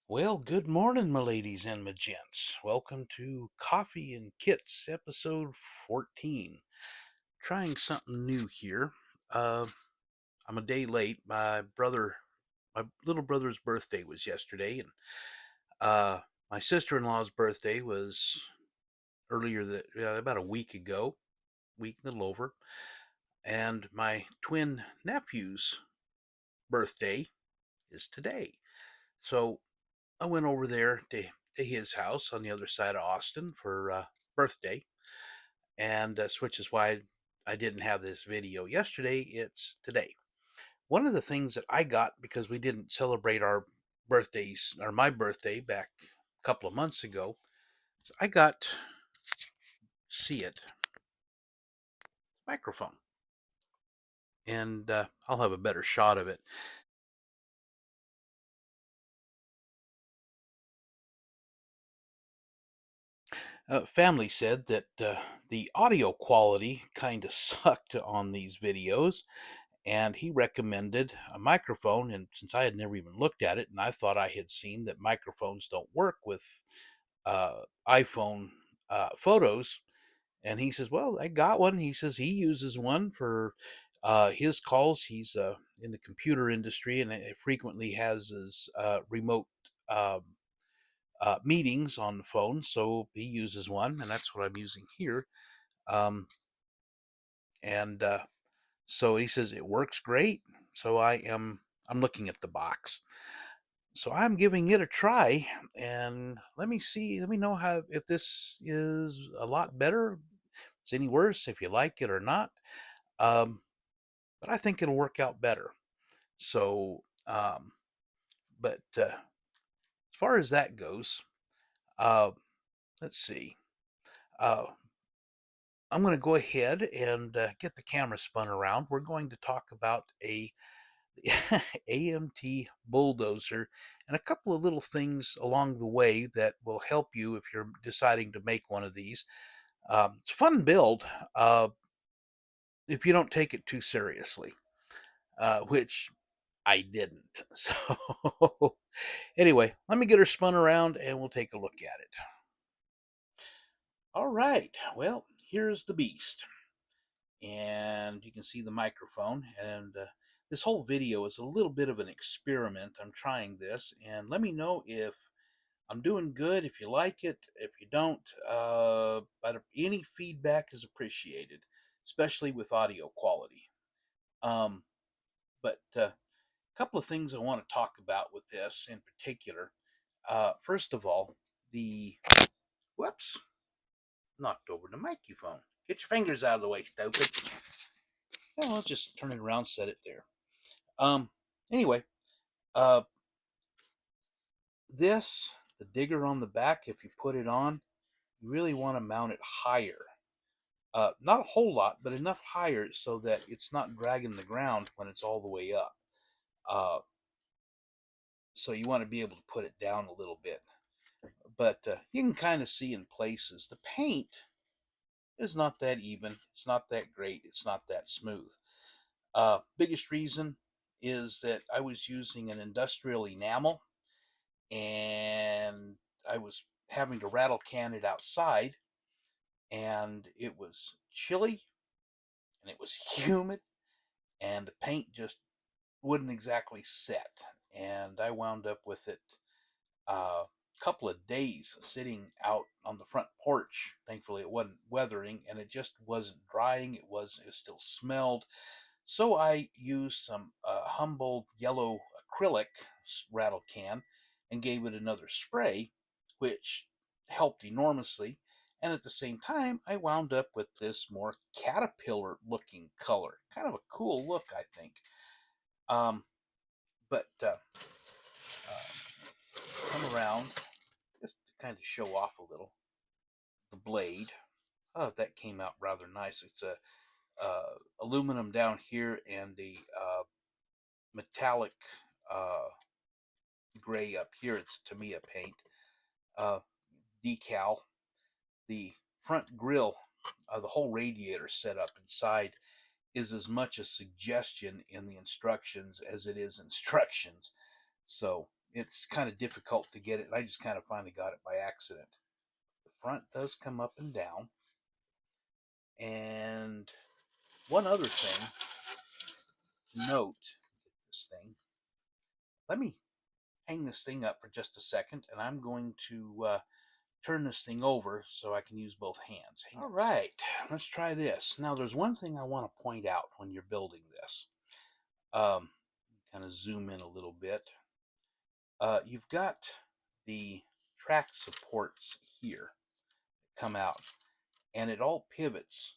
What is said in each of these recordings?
Well, good morning, my ladies and my gents. Welcome to Coffee and Kits, episode 14. Trying something new here. Uh, I'm a day late. My little brother's birthday was yesterday, and uh, my sister-in-law's birthday was about a week ago, week a little over, and my twin nephew's birthday is today. So I went over there to his house on the other side of Austin for birthday, and which is why I didn't have this video yesterday. It's today. One of the things that I got because we didn't celebrate our birthdays or my birthday back a couple of months ago, is I got see it microphone, and I'll have a better shot of it. Family said that the audio quality kind of sucked on these videos, and he recommended a microphone. And since I had never even looked at it, and I thought I had seen that microphones don't work with iPhone photos, and he says, "Well, I got one." He says he uses one for his calls. He's in the computer industry, and it frequently has his remote. Meetings on the phone, so he uses one, and that's what I'm using here. Um, and So he says it works great. So I'm looking at the box. So I'm giving it a try, and let me know how if this is a lot better, if it's any worse, if you like it or not. Um, but I think it'll work out better. So, but as far as that goes, uh, let's see. Uh, I'm going to go ahead and get the camera spun around. We're going to talk about a AMT bulldozer and a couple of little things along the way that will help you if you're deciding to make one of these. It's a fun build if you don't take it too seriously, which I didn't. So, anyway, let me get her spun around and we'll take a look at it. All right, well, here's the beast. And you can see the microphone. And this whole video is a little bit of an experiment. I'm trying this, and let me know if I'm doing good, if you like it, if you don't. But any feedback is appreciated, especially with audio quality. Um, but a couple of things I want to talk about with this in particular. First of all, the whoops, knocked over the microphone. Get your fingers out of the way, stupid. Yeah, I'll just turn it around, set it there. Um, anyway, uh, the digger on the back, if you put it on, you really want to mount it higher. Not a whole lot, but enough higher so that it's not dragging the ground when it's all the way up. Uh, so you want to be able to put it down a little bit. But you can kind of see in places the paint is not that even. It's not that great. It's not that smooth. Biggest reason is that I was using an industrial enamel, and I was having to rattle can it outside, and it was chilly and it was humid, and the paint just wouldn't exactly set. And I wound up with it a couple of days sitting out on the front porch. Thankfully, it wasn't weathering, and it just wasn't drying. It still smelled. So I used some Humboldt yellow acrylic rattle can and gave it another spray, which helped enormously. And at the same time, I wound up with this more caterpillar looking color. Kind of a cool look, I think. Um, but come around just to kind of show off a little the blade. Oh, that came out rather nice. It's a aluminum down here and a metallic uh, gray up here. It's Tamiya paint. Uh, Decal. The front grill, the whole radiator set up inside is as much a suggestion in the instructions as it is instructions. So it's kind of difficult to get it. I just kind of finally got it by accident. The front does come up and down. And one other thing to note, this thing, let me hang this thing up for just a second, and I'm going to turn this thing over so I can use both hands. All right, let's try this. Now, there's one thing I want to point out when you're building this. Kind of zoom in a little bit. You've got the track supports here come out, and it all pivots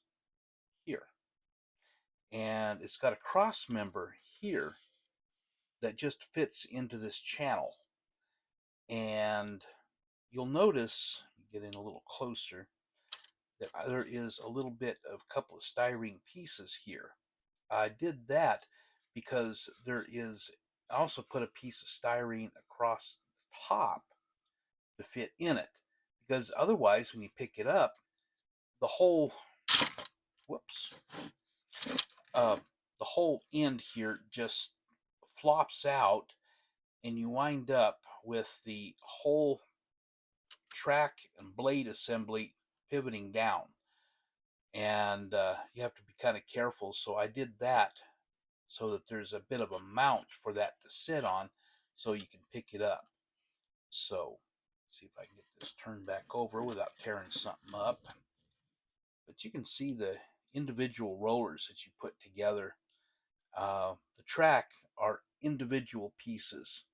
here. And it's got a cross member here that just fits into this channel. And you'll notice, get in a little closer, that there is a little bit of a couple of styrene pieces here. I did that because I also put a piece of styrene across the top to fit in it. Because otherwise, when you pick it up, the whole, whoops, the whole end here just flops out, and you wind up with the whole track and blade assembly pivoting down. And you have to be kind of careful. So I did that so that there's a bit of a mount for that to sit on so you can pick it up. So see if I can get this turned back over without tearing something up. But you can see the individual rollers that you put together. The track are individual pieces.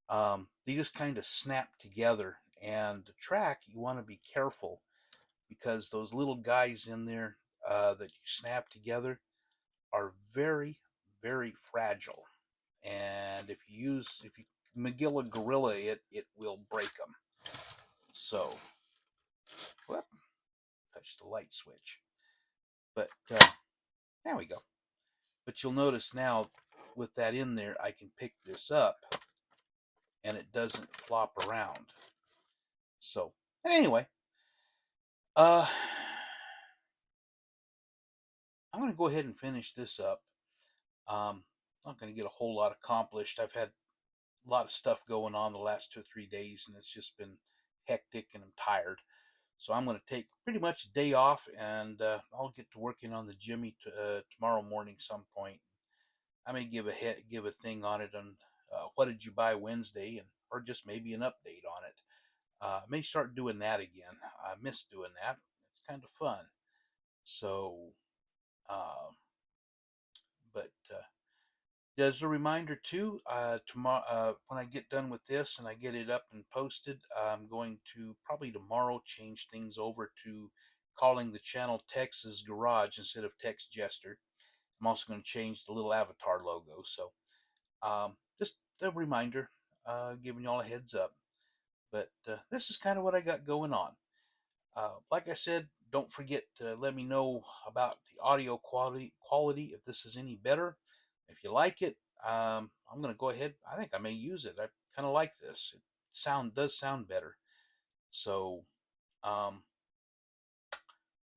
They just kind of snap together. And the track, you want to be careful because those little guys in there that you snap together are very, very fragile. And if you Magilla Gorilla it will break them. So, whoop, touch the light switch. But there we go. But you'll notice now with that in there, I can pick this up and it doesn't flop around. So, anyway, I'm going to go ahead and finish this up. Not going to get a whole lot accomplished. I've had a lot of stuff going on the last 2 or 3 days, and it's just been hectic, and I'm tired. So I'm going to take pretty much a day off, and I'll get to working on the Jimmy tomorrow morning some point. I may give a thing on it on what did you buy Wednesday, or just maybe an update on it. I may start doing that again. I miss doing that. It's kind of fun. So, but as a reminder too, tomorrow when I get done with this and I get it up and posted, I'm going to probably tomorrow change things over to calling the channel Tex's Garage instead of Tex Jester. I'm also going to change the little avatar logo. So just a reminder, giving y'all a heads up. But this is kind of what I got going on. Like I said, don't forget to let me know about the audio quality if this is any better. If you like it, I'm going to go ahead. I think I may use it. I kind of like this. It does sound better. So,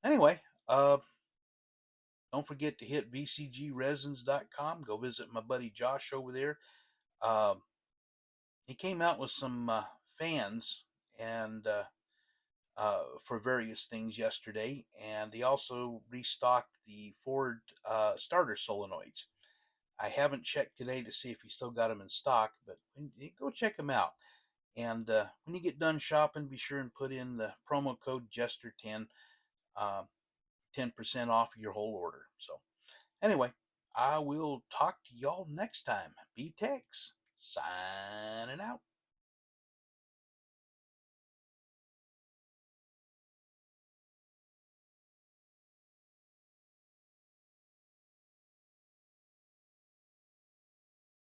anyway, don't forget to hit vcgresins.com. Go visit my buddy Josh over there. He came out with some fans and for various things yesterday, and he also restocked the Ford starter solenoids. I haven't checked today to see if he still got them in stock, but go check them out. And when you get done shopping, be sure and put in the promo code Jester10, 10% off your whole order. So, anyway, I will talk to y'all next time. Be Tex, signing out.